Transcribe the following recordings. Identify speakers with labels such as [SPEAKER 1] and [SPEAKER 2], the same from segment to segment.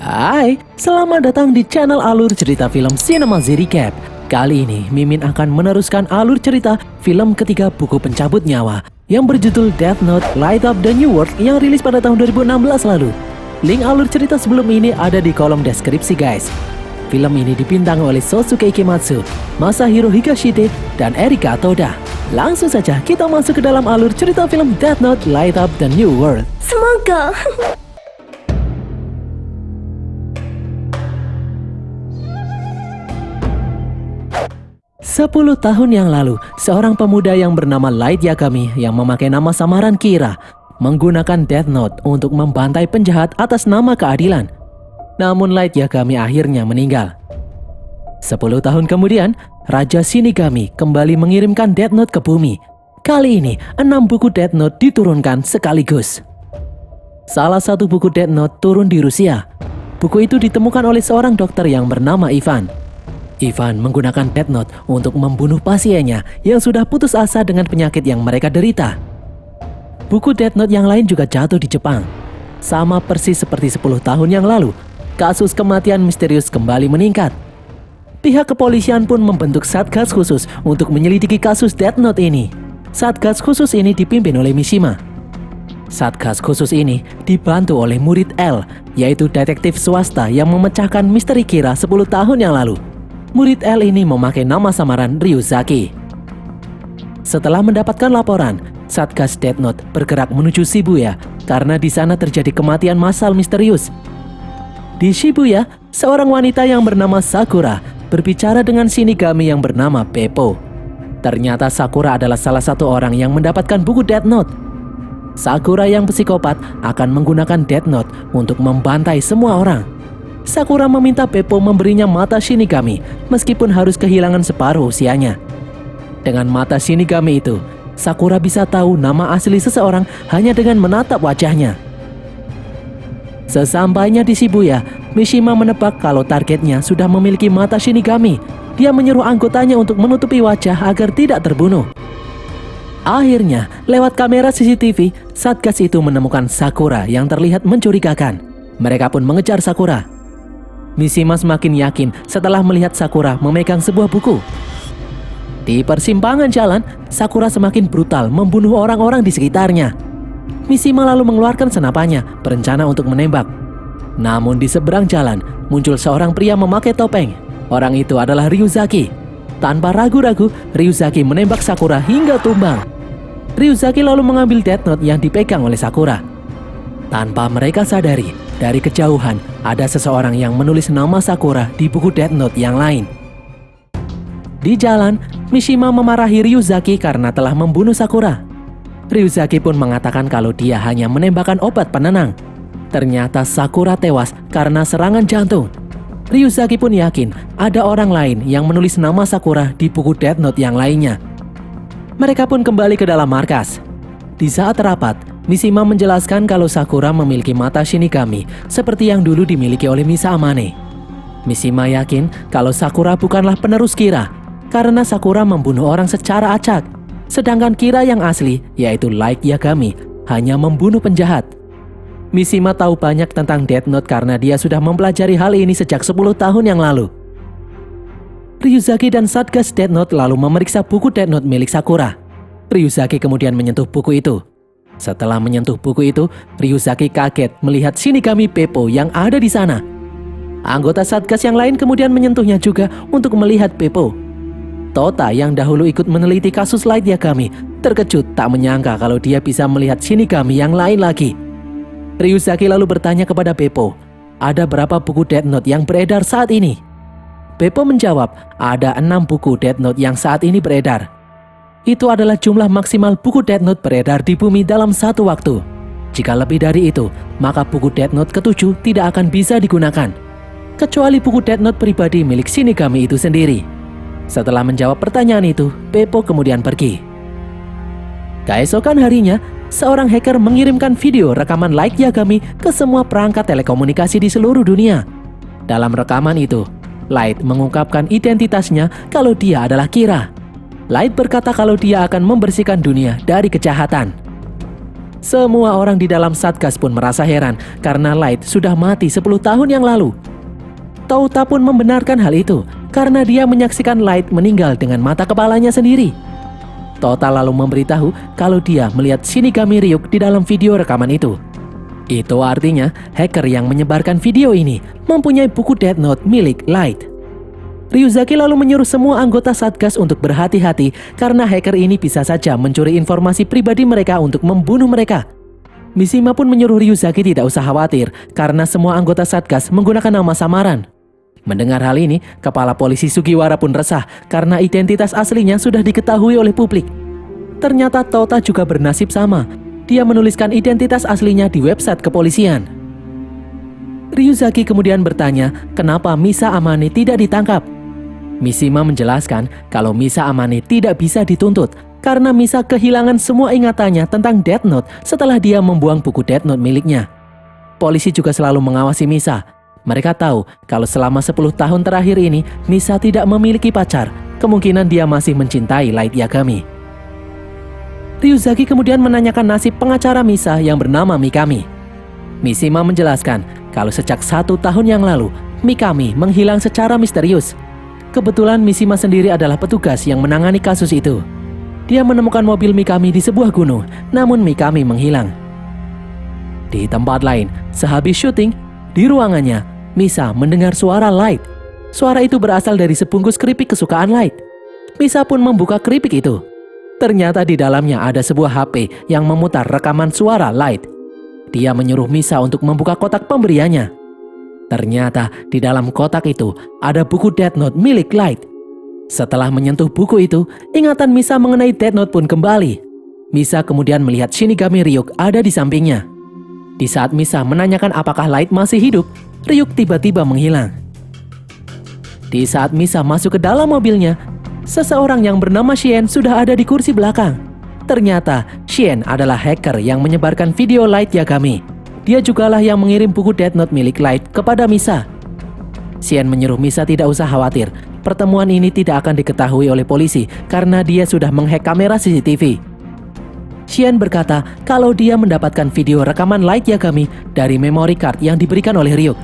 [SPEAKER 1] Hai, selamat datang di channel alur cerita film Cinema Z Recap. Kali ini, Mimin akan meneruskan alur cerita film ketiga buku pencabut nyawa yang berjudul Death Note Light Up the New World yang rilis pada tahun 2016 lalu. Link alur cerita sebelum ini ada di kolom deskripsi guys. Film ini dibintangi oleh Sosuke Ikematsu, Masahiro Higashite, dan Erika Toda. Langsung saja kita masuk ke dalam alur cerita film Death Note Light Up the New World.
[SPEAKER 2] Semoga
[SPEAKER 1] 10 tahun yang lalu, seorang pemuda yang bernama Light Yagami yang memakai nama samaran Kira menggunakan Death Note untuk membantai penjahat atas nama keadilan. Namun Light Yagami akhirnya meninggal. 10 tahun kemudian, Raja Shinigami kembali mengirimkan Death Note ke bumi. Kali ini, 6 buku Death Note diturunkan sekaligus. Salah satu buku Death Note turun di Rusia. Buku itu ditemukan oleh seorang dokter yang bernama Ivan. Ivan menggunakan Death Note untuk membunuh pasiennya yang sudah putus asa dengan penyakit yang mereka derita. Buku Death Note yang lain juga jatuh di Jepang. Sama persis seperti 10 tahun yang lalu, kasus kematian misterius kembali meningkat. Pihak kepolisian pun membentuk satgas khusus untuk menyelidiki kasus Death Note ini. Satgas khusus ini dipimpin oleh Mishima. Satgas khusus ini dibantu oleh murid L, yaitu detektif swasta yang memecahkan misteri Kira 10 tahun yang lalu. Murid L ini memakai nama samaran Ryuzaki. Setelah mendapatkan laporan, Satgas Death Note bergerak menuju Shibuya karena di sana terjadi kematian massal misterius. Di Shibuya, seorang wanita yang bernama Sakura berbicara dengan Shinigami yang bernama Beppo. Ternyata Sakura adalah salah satu orang yang mendapatkan buku Death Note. Sakura yang psikopat akan menggunakan Death Note untuk membantai semua orang. Sakura meminta Beppo memberinya mata Shinigami meskipun harus kehilangan separuh usianya. Dengan mata Shinigami itu, Sakura bisa tahu nama asli seseorang hanya dengan menatap wajahnya. Sesampainya di Shibuya, Mishima menebak kalau targetnya sudah memiliki mata Shinigami. Dia menyuruh anggotanya untuk menutupi wajah agar tidak terbunuh. Akhirnya, lewat kamera CCTV, Satgas itu menemukan Sakura yang terlihat mencurigakan. Mereka pun mengejar Sakura. Mishima semakin yakin setelah melihat Sakura memegang sebuah buku. Di persimpangan jalan, Sakura semakin brutal membunuh orang-orang di sekitarnya. Mishima lalu mengeluarkan senapannya, berencana untuk menembak. Namun di seberang jalan, muncul seorang pria memakai topeng. Orang itu adalah Ryuzaki. Tanpa ragu-ragu, Ryuzaki menembak Sakura hingga tumbang. Ryuzaki lalu mengambil Death Note yang dipegang oleh Sakura. Tanpa mereka sadari, dari kejauhan ada seseorang yang menulis nama Sakura di buku Death Note yang lain. Di jalan, Mishima memarahi Ryuzaki karena telah membunuh Sakura. Ryuzaki pun mengatakan kalau dia hanya menembakkan obat penenang. Ternyata Sakura tewas karena serangan jantung. Ryuzaki pun yakin ada orang lain yang menulis nama Sakura di buku Death Note yang lainnya. Mereka pun kembali ke dalam markas. Di saat rapat, Mishima menjelaskan kalau Sakura memiliki mata Shinigami seperti yang dulu dimiliki oleh Misa Amane. Mishima yakin kalau Sakura bukanlah penerus Kira karena Sakura membunuh orang secara acak. Sedangkan Kira yang asli, yaitu Light Yagami, hanya membunuh penjahat. Mishima tahu banyak tentang Death Note karena dia sudah mempelajari hal ini sejak 10 tahun yang lalu. Ryuzaki dan Satgas Death Note lalu memeriksa buku Death Note milik Sakura. Ryuzaki kemudian menyentuh buku itu. Setelah menyentuh buku itu, Ryuzaki kaget melihat Shinigami Beppo yang ada di sana. Anggota Satgas yang lain kemudian menyentuhnya juga untuk melihat Beppo. Tota yang dahulu ikut meneliti kasus Light Yagami terkejut tak menyangka kalau dia bisa melihat Shinigami yang lain lagi. Ryuzaki lalu bertanya kepada Beppo, ada berapa buku Death Note yang beredar saat ini? Beppo menjawab, ada 6 buku Death Note yang saat ini beredar. Itu adalah jumlah maksimal buku Death Note beredar di bumi dalam satu waktu. Jika lebih dari itu, maka buku Death Note ke-7 tidak akan bisa digunakan. Kecuali buku Death Note pribadi milik Shinigami itu sendiri. Setelah menjawab pertanyaan itu, Beppo kemudian pergi. Keesokan harinya, seorang hacker mengirimkan video rekaman Light Yagami ke semua perangkat telekomunikasi di seluruh dunia. Dalam rekaman itu, Light mengungkapkan identitasnya kalau dia adalah Kira. Light berkata kalau dia akan membersihkan dunia dari kejahatan. Semua orang di dalam Satgas pun merasa heran karena Light sudah mati 10 tahun yang lalu. Touta pun membenarkan hal itu karena dia menyaksikan Light meninggal dengan mata kepalanya sendiri. Touta lalu memberitahu kalau dia melihat Shinigami Ryuk di dalam video rekaman itu. Itu artinya hacker yang menyebarkan video ini mempunyai buku Death Note milik Light. Ryuzaki lalu menyuruh semua anggota Satgas untuk berhati-hati karena hacker ini bisa saja mencuri informasi pribadi mereka untuk membunuh mereka. Mishima pun menyuruh Ryuzaki tidak usah khawatir karena semua anggota Satgas menggunakan nama samaran. Mendengar hal ini, kepala polisi Sugiwara pun resah karena identitas aslinya sudah diketahui oleh publik. Ternyata Touta juga bernasib sama. Dia menuliskan identitas aslinya di website kepolisian. Ryuzaki kemudian bertanya kenapa Misa Amane tidak ditangkap. Mishima menjelaskan kalau Misa Amane tidak bisa dituntut karena Misa kehilangan semua ingatannya tentang Death Note setelah dia membuang buku Death Note miliknya. Polisi juga selalu mengawasi Misa. Mereka tahu kalau selama 10 tahun terakhir ini Misa tidak memiliki pacar. Kemungkinan dia masih mencintai Light Yagami. Ryuzaki kemudian menanyakan nasib pengacara Misa yang bernama Mikami. Mishima menjelaskan kalau sejak 1 tahun yang lalu Mikami menghilang secara misterius. Kebetulan Mishima sendiri adalah petugas yang menangani kasus itu. Dia menemukan mobil Mikami di sebuah gunung, namun Mikami menghilang. Di tempat lain, sehabis syuting, di ruangannya, Misa mendengar suara Light. Suara itu berasal dari sebungkus keripik kesukaan Light. Misa pun membuka keripik itu. Ternyata di dalamnya ada sebuah HP yang memutar rekaman suara Light. Dia menyuruh Misa untuk membuka kotak pemberiannya. Ternyata di dalam kotak itu ada buku Death Note milik Light. Setelah menyentuh buku itu, ingatan Misa mengenai Death Note pun kembali. Misa kemudian melihat Shinigami Ryuk ada di sampingnya. Di saat Misa menanyakan apakah Light masih hidup, Ryuk tiba-tiba menghilang. Di saat Misa masuk ke dalam mobilnya, seseorang yang bernama Shien sudah ada di kursi belakang. Ternyata Shien adalah hacker yang menyebarkan video Light Yagami. Dia jugalah yang mengirim buku Death Note milik Light kepada Misa. Shien menyuruh Misa tidak usah khawatir. Pertemuan ini tidak akan diketahui oleh polisi karena dia sudah menghack kamera CCTV. Shien berkata kalau dia mendapatkan video rekaman Light Yagami dari memory card yang diberikan oleh Ryuk.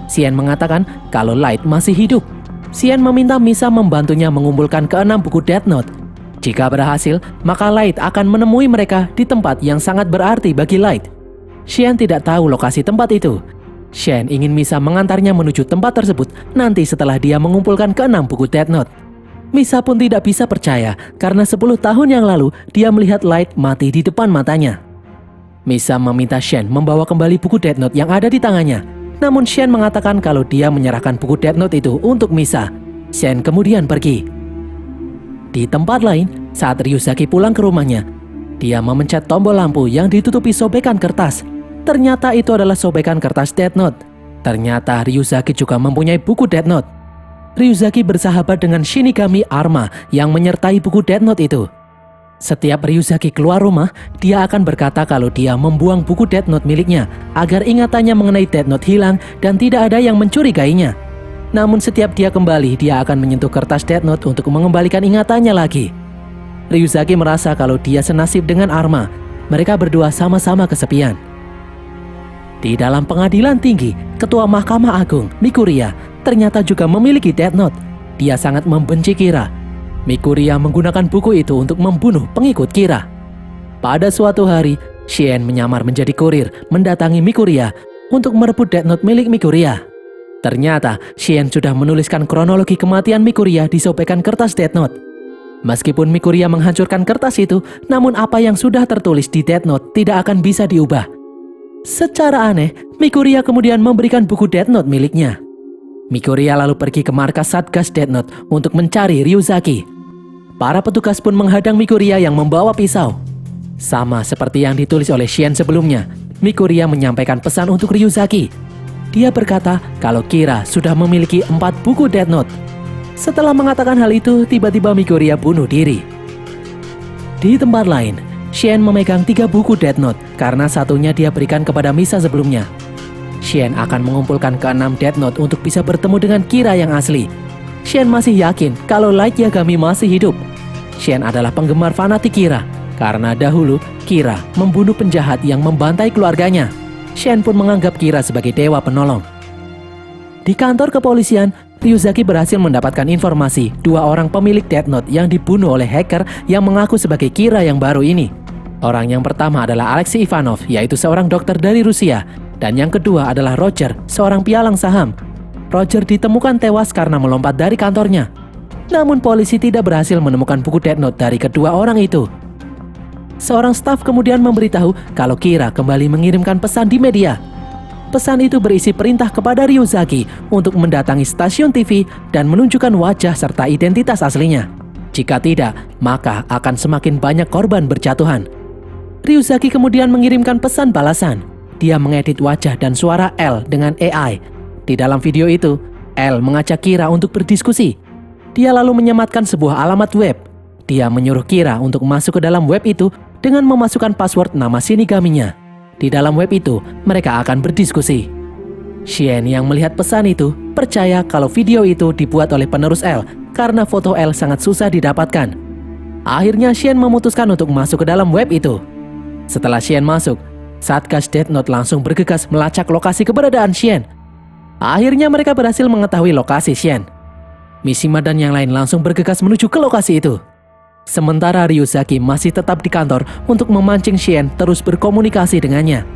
[SPEAKER 1] Shien mengatakan kalau Light masih hidup. Shien meminta Misa membantunya mengumpulkan ke-6 buku Death Note. Jika berhasil, maka Light akan menemui mereka di tempat yang sangat berarti bagi Light. Shien tidak tahu lokasi tempat itu. Shien ingin Misa mengantarnya menuju tempat tersebut nanti setelah dia mengumpulkan ke-6 buku Death Note. Misa pun tidak bisa percaya karena 10 tahun yang lalu dia melihat Light mati di depan matanya. Misa meminta Shien membawa kembali buku Death Note yang ada di tangannya. Namun Shien mengatakan kalau dia menyerahkan buku Death Note itu untuk Misa. Shien kemudian pergi. Di tempat lain, saat Ryuzaki pulang ke rumahnya, dia memencet tombol lampu yang ditutupi sobekan kertas. Ternyata itu adalah sobekan kertas Death Note. Ternyata Ryuzaki juga mempunyai buku Death Note. Ryuzaki bersahabat dengan Shinigami Arma yang menyertai buku Death Note itu. Setiap Ryuzaki keluar rumah, dia akan berkata kalau dia membuang buku Death Note miliknya agar ingatannya mengenai Death Note hilang dan tidak ada yang mencurigainya. Namun setiap dia kembali, dia akan menyentuh kertas Death Note untuk mengembalikan ingatannya lagi. Ryuzaki merasa kalau dia senasib dengan Arma. Mereka berdua sama-sama kesepian. Di dalam pengadilan tinggi, Ketua Mahkamah Agung, Mikuriya, ternyata juga memiliki Death Note. Dia sangat membenci Kira. Mikuriya menggunakan buku itu untuk membunuh pengikut Kira. Pada suatu hari, Shien menyamar menjadi kurir mendatangi Mikuriya untuk merebut Death Note milik Mikuriya. Ternyata Shien sudah menuliskan kronologi kematian Mikuriya di sobekan kertas Death Note. Meskipun Mikuriya menghancurkan kertas itu, namun apa yang sudah tertulis di Death Note tidak akan bisa diubah. Secara aneh, Mikuriya kemudian memberikan buku Death Note miliknya. Mikuriya lalu pergi ke markas Satgas Death Note untuk mencari Ryuzaki. Para petugas pun menghadang Mikuriya yang membawa pisau. Sama seperti yang ditulis oleh Shien sebelumnya, Mikuriya menyampaikan pesan untuk Ryuzaki. Dia berkata kalau Kira sudah memiliki 4 buku Death Note. Setelah mengatakan hal itu, tiba-tiba Mikuriya bunuh diri. Di tempat lain, Shien memegang 3 buku Death Note karena satunya dia berikan kepada Misa sebelumnya. Shien akan mengumpulkan ke-6 Death Note untuk bisa bertemu dengan Kira yang asli. Shien masih yakin kalau Light Yagami masih hidup. Shien adalah penggemar fanatik Kira. Karena dahulu Kira membunuh penjahat yang membantai keluarganya. Shen pun menganggap Kira sebagai dewa penolong. Di kantor kepolisian, Ryuzaki berhasil mendapatkan informasi 2 orang pemilik Death Note yang dibunuh oleh hacker yang mengaku sebagai Kira yang baru ini. Orang yang pertama adalah Alexei Ivanov, yaitu seorang dokter dari Rusia. Dan yang kedua adalah Roger, seorang pialang saham. Roger ditemukan tewas karena melompat dari kantornya. Namun polisi tidak berhasil menemukan buku Death Note dari kedua orang itu. Seorang staf kemudian memberitahu kalau Kira kembali mengirimkan pesan di media. Pesan itu berisi perintah kepada Ryuzaki untuk mendatangi stasiun TV dan menunjukkan wajah serta identitas aslinya. Jika tidak, maka akan semakin banyak korban berjatuhan. Ryuzaki kemudian mengirimkan pesan balasan. Dia mengedit wajah dan suara L dengan AI. Di dalam video itu, L mengajak Kira untuk berdiskusi. Dia lalu menyematkan sebuah alamat web. Dia menyuruh Kira untuk masuk ke dalam web itu dengan memasukkan password nama Shinigaminya. Di dalam web itu, mereka akan berdiskusi. Shen yang melihat pesan itu percaya kalau video itu dibuat oleh penerus L karena foto L sangat susah didapatkan. Akhirnya Shen memutuskan untuk masuk ke dalam web itu. Setelah Shen masuk, Satgas Death Note langsung bergegas melacak lokasi keberadaan Shen. Akhirnya mereka berhasil mengetahui lokasi Shen. Mishima dan yang lain langsung bergegas menuju ke lokasi itu. Sementara Ryuzaki masih tetap di kantor untuk memancing Shen terus berkomunikasi dengannya.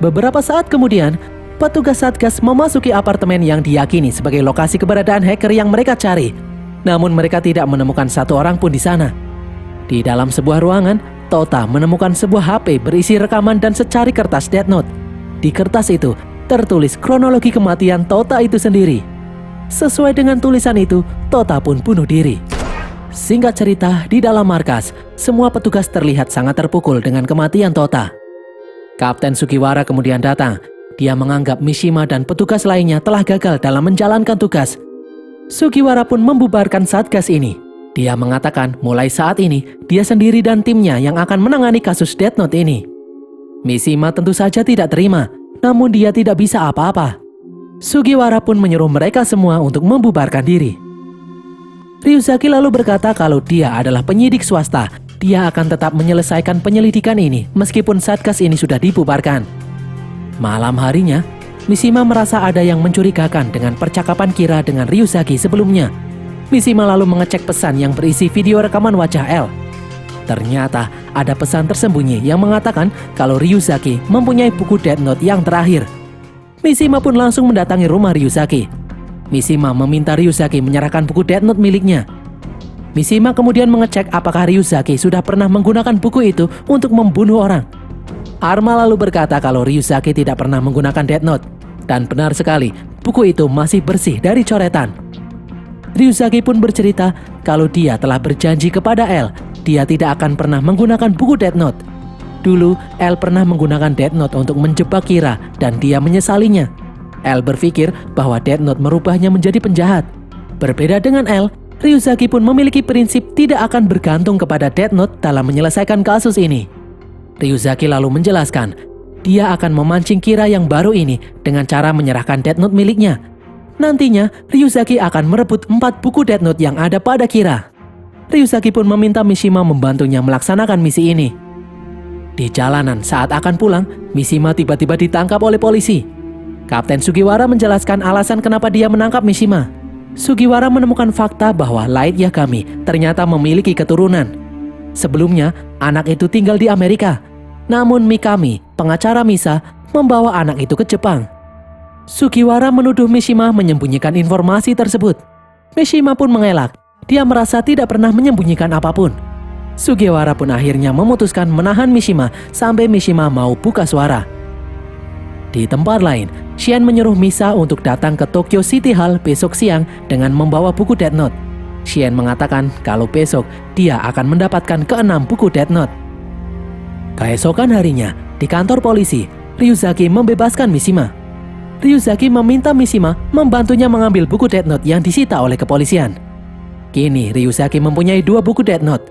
[SPEAKER 1] Beberapa saat kemudian, petugas Satgas memasuki apartemen yang diyakini sebagai lokasi keberadaan hacker yang mereka cari. Namun mereka tidak menemukan satu orang pun di sana. Di dalam sebuah ruangan, Tota menemukan sebuah HP berisi rekaman dan secari kertas Death Note. Di kertas itu tertulis kronologi kematian Tota itu sendiri. Sesuai dengan tulisan itu, Tota pun bunuh diri. Singkat cerita, di dalam markas, semua petugas terlihat sangat terpukul dengan kematian Tota. Kapten Sugiwara kemudian datang. Dia menganggap Mishima dan petugas lainnya telah gagal dalam menjalankan tugas. Sugiwara pun membubarkan Satgas ini. Dia mengatakan mulai saat ini, dia sendiri dan timnya yang akan menangani kasus Death Note ini. Mishima tentu saja tidak terima, namun dia tidak bisa apa-apa. Sugiwara pun menyuruh mereka semua untuk membubarkan diri. Ryuzaki lalu berkata kalau dia adalah penyidik swasta. Dia akan tetap menyelesaikan penyelidikan ini meskipun Satgas ini sudah dibubarkan. Malam harinya, Mishima merasa ada yang mencurigakan dengan percakapan Kira dengan Ryuzaki sebelumnya. Mishima lalu mengecek pesan yang berisi video rekaman wajah L. Ternyata ada pesan tersembunyi yang mengatakan kalau Ryuzaki mempunyai buku Death Note yang terakhir. Mishima pun langsung mendatangi rumah Ryuzaki. Mishima meminta Ryuzaki menyerahkan buku Death Note miliknya. Mishima kemudian mengecek apakah Ryuzaki sudah pernah menggunakan buku itu untuk membunuh orang. Arma lalu berkata kalau Ryuzaki tidak pernah menggunakan Death Note. Dan benar sekali, buku itu masih bersih dari coretan. Ryuzaki pun bercerita kalau dia telah berjanji kepada L. Dia tidak akan pernah menggunakan buku Death Note. Dulu, L pernah menggunakan Death Note untuk menjebak Kira dan dia menyesalinya. L berpikir bahwa Death Note merubahnya menjadi penjahat. Berbeda dengan L, Ryuzaki pun memiliki prinsip tidak akan bergantung kepada Death Note dalam menyelesaikan kasus ini. Ryuzaki lalu menjelaskan, dia akan memancing Kira yang baru ini dengan cara menyerahkan Death Note miliknya. Nantinya, Ryuzaki akan merebut 4 buku Death Note yang ada pada Kira. Ryuzaki pun meminta Mishima membantunya melaksanakan misi ini. Di jalanan saat akan pulang, Mishima tiba-tiba ditangkap oleh polisi. Kapten Sugiwara menjelaskan alasan kenapa dia menangkap Mishima. Sugiwara menemukan fakta bahwa Light Yagami ternyata memiliki keturunan. Sebelumnya, anak itu tinggal di Amerika. Namun Mikami, pengacara Misa, membawa anak itu ke Jepang. Sugiwara menuduh Mishima menyembunyikan informasi tersebut. Mishima pun mengelak. Dia merasa tidak pernah menyembunyikan apapun. Sugiwara pun akhirnya memutuskan menahan Mishima sampai Mishima mau buka suara. Di tempat lain, Shen menyuruh Misa untuk datang ke Tokyo City Hall besok siang dengan membawa buku Death Note. Shen mengatakan kalau besok dia akan mendapatkan ke-6 buku Death Note. Keesokan harinya, di kantor polisi, Ryuzaki membebaskan Mishima. Ryuzaki meminta Mishima membantunya mengambil buku Death Note yang disita oleh kepolisian. Kini Ryuzaki mempunyai 2 buku Death Note.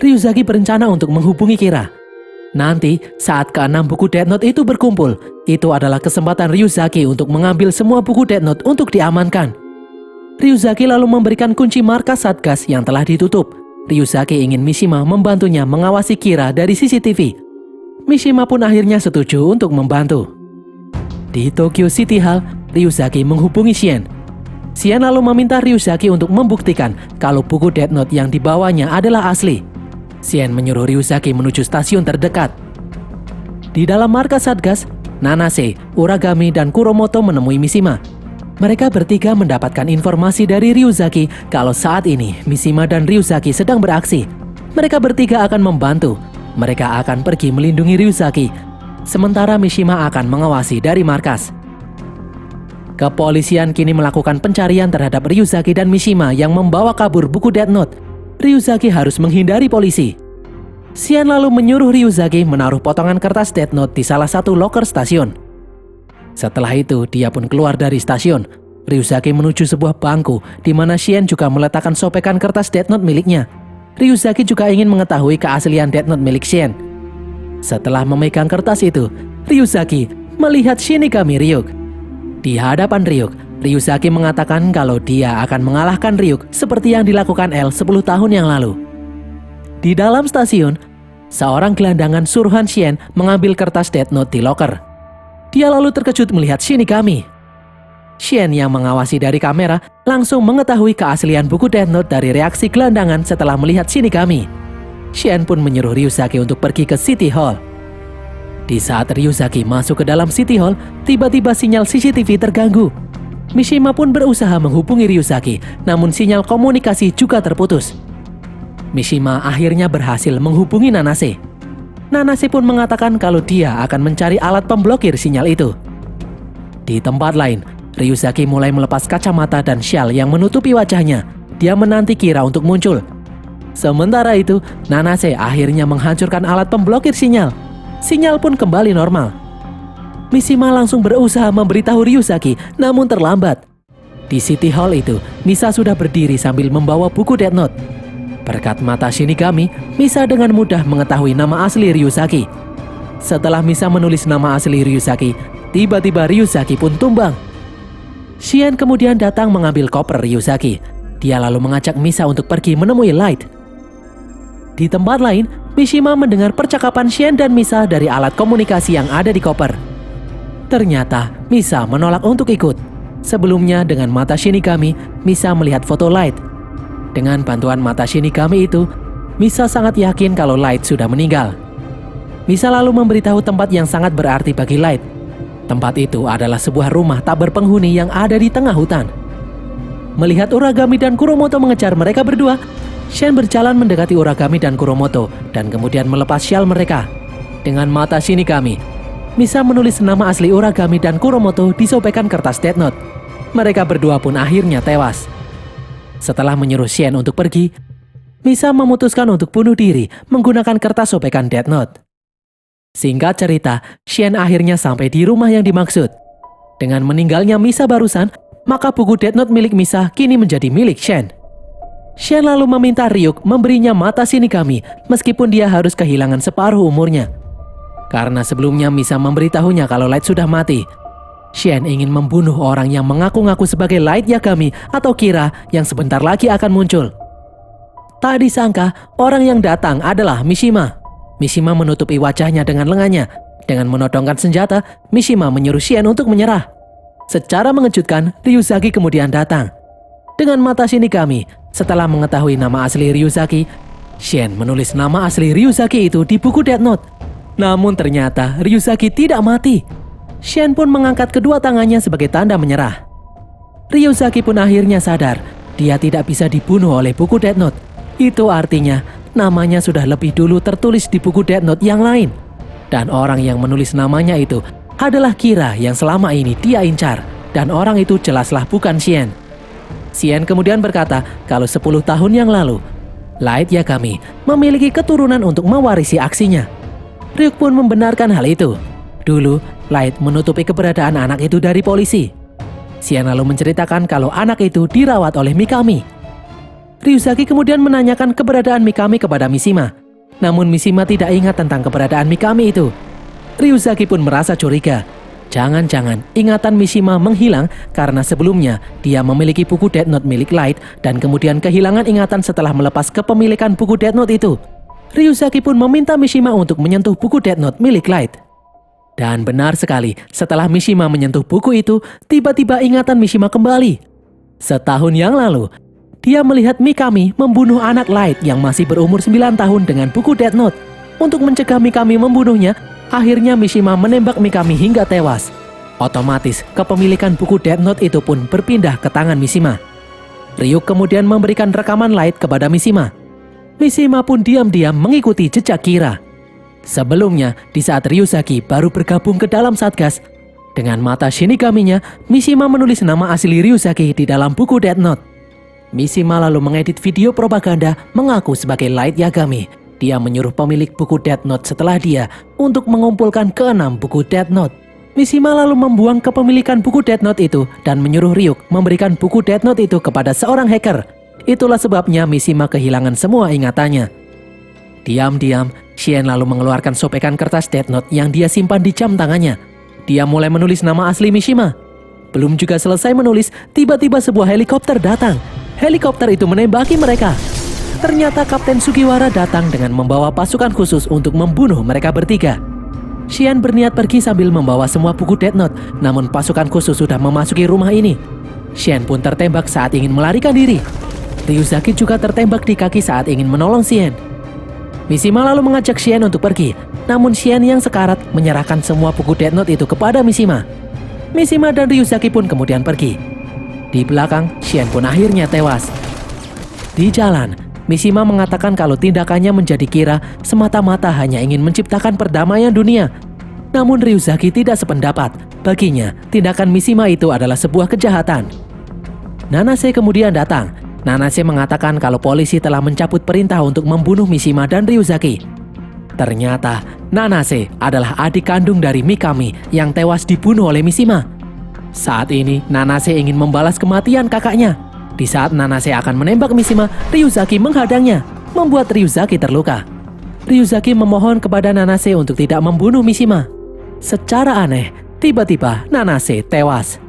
[SPEAKER 1] Ryuzaki berencana untuk menghubungi Kira. Nanti saat ke-6 buku Death Note itu berkumpul, itu adalah kesempatan Ryuzaki untuk mengambil semua buku Death Note untuk diamankan. Ryuzaki lalu memberikan kunci markas Satgas yang telah ditutup. Ryuzaki ingin Mishima membantunya mengawasi Kira dari CCTV. Mishima pun akhirnya setuju untuk membantu. Di Tokyo City Hall, Ryuzaki menghubungi Shien. Shien lalu meminta Ryuzaki untuk membuktikan kalau buku Death Note yang dibawanya adalah asli. Shien menyuruh Ryuzaki menuju stasiun terdekat. Di dalam markas Satgas, Nanase, Uragami, dan Kuromoto menemui Mishima. Mereka bertiga mendapatkan informasi dari Ryuzaki kalau saat ini Mishima dan Ryuzaki sedang beraksi. Mereka bertiga akan membantu. Mereka akan pergi melindungi Ryuzaki, sementara Mishima akan mengawasi dari markas. Kepolisian kini melakukan pencarian terhadap Ryuzaki dan Mishima yang membawa kabur buku Death Note. Ryuzaki harus menghindari polisi. Shien lalu menyuruh Ryuzaki menaruh potongan kertas Death Note di salah satu loker stasiun. Setelah itu, dia pun keluar dari stasiun. Ryuzaki menuju sebuah bangku di mana Shien juga meletakkan sopekan kertas Death Note miliknya. Ryuzaki juga ingin mengetahui keaslian Death Note milik Shien. Setelah memegang kertas itu, Ryuzaki melihat Shinigami Ryuk. Di hadapan Ryuk, Ryuzaki mengatakan kalau dia akan mengalahkan Ryuk seperti yang dilakukan L 10 tahun yang lalu. Di dalam stasiun, seorang gelandangan suruhan Shien mengambil kertas Death Note di loker. Dia lalu terkejut melihat Shinigami. Shien yang mengawasi dari kamera langsung mengetahui keaslian buku Death Note dari reaksi gelandangan setelah melihat Shinigami. Shien pun menyuruh Ryuzaki untuk pergi ke City Hall. Di saat Ryuzaki masuk ke dalam City Hall, tiba-tiba sinyal CCTV terganggu. Mishima pun berusaha menghubungi Ryuzaki, namun sinyal komunikasi juga terputus. Mishima akhirnya berhasil menghubungi Nanase. Nanase pun mengatakan kalau dia akan mencari alat pemblokir sinyal itu. Di tempat lain, Ryuzaki mulai melepas kacamata dan syal yang menutupi wajahnya. Dia menanti Kira untuk muncul. Sementara itu, Nanase akhirnya menghancurkan alat pemblokir sinyal. Sinyal pun kembali normal. Mishima langsung berusaha memberitahu Ryuzaki, namun terlambat. Di City Hall itu, Misa sudah berdiri sambil membawa buku Death Note. Berkat mata Shinigami, Misa dengan mudah mengetahui nama asli Ryuzaki. Setelah Misa menulis nama asli Ryuzaki, tiba-tiba Ryuzaki pun tumbang. Shien kemudian datang mengambil koper Ryuzaki. Dia lalu mengajak Misa untuk pergi menemui Light. Di tempat lain, Mishima mendengar percakapan Shien dan Misa dari alat komunikasi yang ada di koper. Ternyata Misa menolak untuk ikut. Sebelumnya dengan mata Shinigami, Misa melihat foto Light. Dengan bantuan mata Shinigami itu, Misa sangat yakin kalau Light sudah meninggal. Misa lalu memberitahu tempat yang sangat berarti bagi Light. Tempat itu adalah sebuah rumah tak berpenghuni yang ada di tengah hutan. Melihat Uragami dan Kuromoto mengejar mereka berdua, Shien berjalan mendekati Uragami dan Kuromoto dan kemudian melepas syal mereka. Dengan mata Shinigami, Misa menulis nama asli Uragami dan Kuromoto di sobekan kertas Death Note. Mereka berdua pun akhirnya tewas. Setelah menyuruh Shien untuk pergi, Misa memutuskan untuk bunuh diri menggunakan kertas sobekan Death Note. Singkat cerita, Shien akhirnya sampai di rumah yang dimaksud. Dengan meninggalnya Misa barusan, maka buku Death Note milik Misa kini menjadi milik Shien. Shien lalu meminta Ryuk memberinya mata Shinigami meskipun dia harus kehilangan separuh umurnya. Karena sebelumnya Misa memberitahunya kalau Light sudah mati, Shien ingin membunuh orang yang mengaku-ngaku sebagai Light Yagami atau Kira yang sebentar lagi akan muncul. Tak disangka, orang yang datang adalah Mishima. Mishima menutupi wajahnya dengan lengannya. Dengan menodongkan senjata, Mishima menyuruh Shien untuk menyerah. Secara mengejutkan, Ryuzaki kemudian datang. Dengan mata Shinigami, setelah mengetahui nama asli Ryuzaki, Shien menulis nama asli Ryuzaki itu di buku Death Note. Namun ternyata Ryuzaki tidak mati. Shien pun mengangkat kedua tangannya sebagai tanda menyerah. Ryuzaki pun akhirnya sadar, dia tidak bisa dibunuh oleh buku Death Note. Itu artinya, namanya sudah lebih dulu tertulis di buku Death Note yang lain. Dan orang yang menulis namanya itu adalah Kira yang selama ini dia incar. Dan orang itu jelaslah bukan Shien. Shien kemudian berkata kalau 10 tahun yang lalu, Light Yagami memiliki keturunan untuk mewarisi aksinya. Ryuk pun membenarkan hal itu. Dulu, Light menutupi keberadaan anak itu dari polisi. Shien lalu menceritakan kalau anak itu dirawat oleh Mikami. Ryuzaki kemudian menanyakan keberadaan Mikami kepada Mishima. Namun Mishima tidak ingat tentang keberadaan Mikami itu. Ryuzaki pun merasa curiga. Jangan-jangan ingatan Mishima menghilang karena sebelumnya dia memiliki buku Death Note milik Light dan kemudian kehilangan ingatan setelah melepas kepemilikan buku Death Note itu. Ryuzaki pun meminta Mishima untuk menyentuh buku Death Note milik Light. Dan benar sekali, setelah Mishima menyentuh buku itu, tiba-tiba ingatan Mishima kembali. Setahun yang lalu, dia melihat Mikami membunuh anak Light yang masih berumur 9 tahun dengan buku Death Note. Untuk mencegah Mikami membunuhnya, akhirnya Mishima menembak Mikami hingga tewas. Otomatis, kepemilikan buku Death Note itu pun berpindah ke tangan Mishima. Ryuk kemudian memberikan rekaman Light kepada Mishima. Mishima pun diam-diam mengikuti jejak Kira. Sebelumnya, di saat Ryuzaki baru bergabung ke dalam Satgas, dengan mata Shinigaminya, Mishima menulis nama asli Ryuzaki di dalam buku Death Note. Mishima lalu mengedit video propaganda mengaku sebagai Light Yagami. Dia menyuruh pemilik buku Death Note setelah dia untuk mengumpulkan ke-6 buku Death Note. Mishima lalu membuang kepemilikan buku Death Note itu dan menyuruh Ryuk memberikan buku Death Note itu kepada seorang hacker. Itulah sebabnya Mishima kehilangan semua ingatannya. Diam-diam, Shien lalu mengeluarkan sobekan kertas Death Note yang dia simpan di jam tangannya. Dia mulai menulis nama asli Mishima. Belum juga selesai menulis, tiba-tiba sebuah helikopter datang. Helikopter itu menembaki mereka. Ternyata Kapten Sugiwara datang dengan membawa pasukan khusus untuk membunuh mereka bertiga. Shien berniat pergi sambil membawa semua buku Death Note, namun pasukan khusus sudah memasuki rumah ini. Shien pun tertembak saat ingin melarikan diri. Ryuzaki juga tertembak di kaki saat ingin menolong Shien. Mishima lalu mengajak Shien untuk pergi, namun Shien yang sekarat menyerahkan semua buku Death Note itu kepada Mishima. Mishima dan Ryuzaki pun kemudian pergi. Di belakang, Shien pun akhirnya tewas. Di jalan, Mishima mengatakan kalau tindakannya menjadi Kira semata-mata hanya ingin menciptakan perdamaian dunia. Namun Ryuzaki tidak sependapat. Baginya, tindakan Mishima itu adalah sebuah kejahatan. Nanase kemudian datang. Nanase mengatakan kalau polisi telah mencabut perintah untuk membunuh Mishima dan Ryuzaki. Ternyata, Nanase adalah adik kandung dari Mikami yang tewas dibunuh oleh Mishima. Saat ini, Nanase ingin membalas kematian kakaknya. Di saat Nanase akan menembak Mishima, Ryuzaki menghadangnya, membuat Ryuzaki terluka. Ryuzaki memohon kepada Nanase untuk tidak membunuh Mishima. Secara aneh, tiba-tiba Nanase tewas.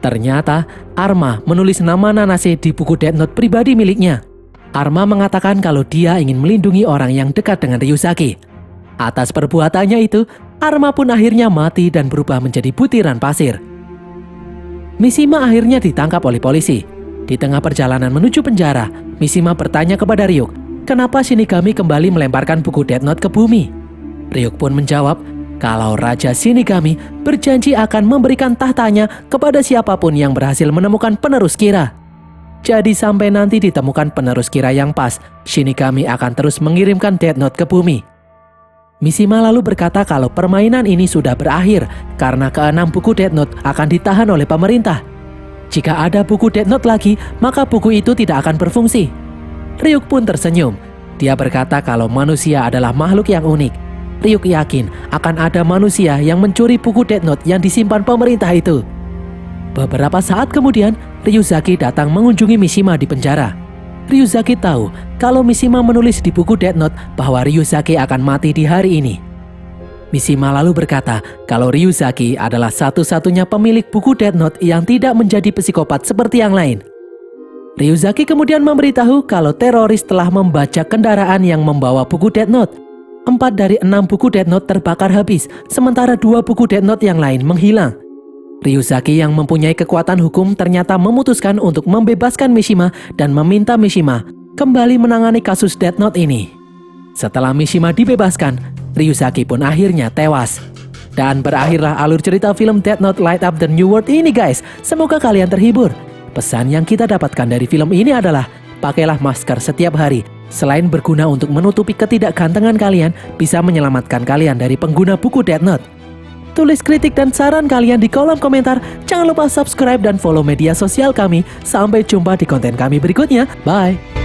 [SPEAKER 1] Ternyata, Arma menulis nama Nanase di buku Death Note pribadi miliknya. Arma mengatakan kalau dia ingin melindungi orang yang dekat dengan Ryuzaki. Atas perbuatannya itu, Arma pun akhirnya mati dan berubah menjadi butiran pasir. Mishima akhirnya ditangkap oleh polisi. Di tengah perjalanan menuju penjara, Mishima bertanya kepada Ryuk, kenapa Shinigami kembali melemparkan buku Death Note ke bumi? Ryuk pun menjawab, kalau Raja Shinigami berjanji akan memberikan tahtanya kepada siapapun yang berhasil menemukan penerus Kira. Jadi sampai nanti ditemukan penerus Kira yang pas, Shinigami akan terus mengirimkan Death Note ke bumi. Mishima lalu berkata kalau permainan ini sudah berakhir karena ke-6 buku Death Note akan ditahan oleh pemerintah. Jika ada buku Death Note lagi, maka buku itu tidak akan berfungsi. Ryuk pun tersenyum. Dia berkata kalau manusia adalah makhluk yang unik. Ryuk yakin akan ada manusia yang mencuri buku Death Note yang disimpan pemerintah itu. Beberapa saat kemudian, Ryuzaki datang mengunjungi Mishima di penjara. Ryuzaki tahu kalau Mishima menulis di buku Death Note bahwa Ryuzaki akan mati di hari ini. Mishima lalu berkata kalau Ryuzaki adalah satu-satunya pemilik buku Death Note yang tidak menjadi psikopat seperti yang lain. Ryuzaki kemudian memberitahu kalau teroris telah membaca kendaraan yang membawa buku Death Note. 4 dari 6 buku Death Note terbakar habis, sementara 2 buku Death Note yang lain menghilang. Ryuzaki yang mempunyai kekuatan hukum ternyata memutuskan untuk membebaskan Mishima dan meminta Mishima kembali menangani kasus Death Note ini. Setelah Mishima dibebaskan, Ryuzaki pun akhirnya tewas. Dan berakhirlah alur cerita film Death Note Light Up the New World ini guys. Semoga kalian terhibur. Pesan yang kita dapatkan dari film ini adalah pakailah masker setiap hari. Selain berguna untuk menutupi ketidakgantengan kalian, bisa menyelamatkan kalian dari pengguna buku Death Note. Tulis kritik dan saran kalian di kolom komentar. Jangan lupa subscribe dan follow media sosial kami. Sampai jumpa di konten kami berikutnya. Bye.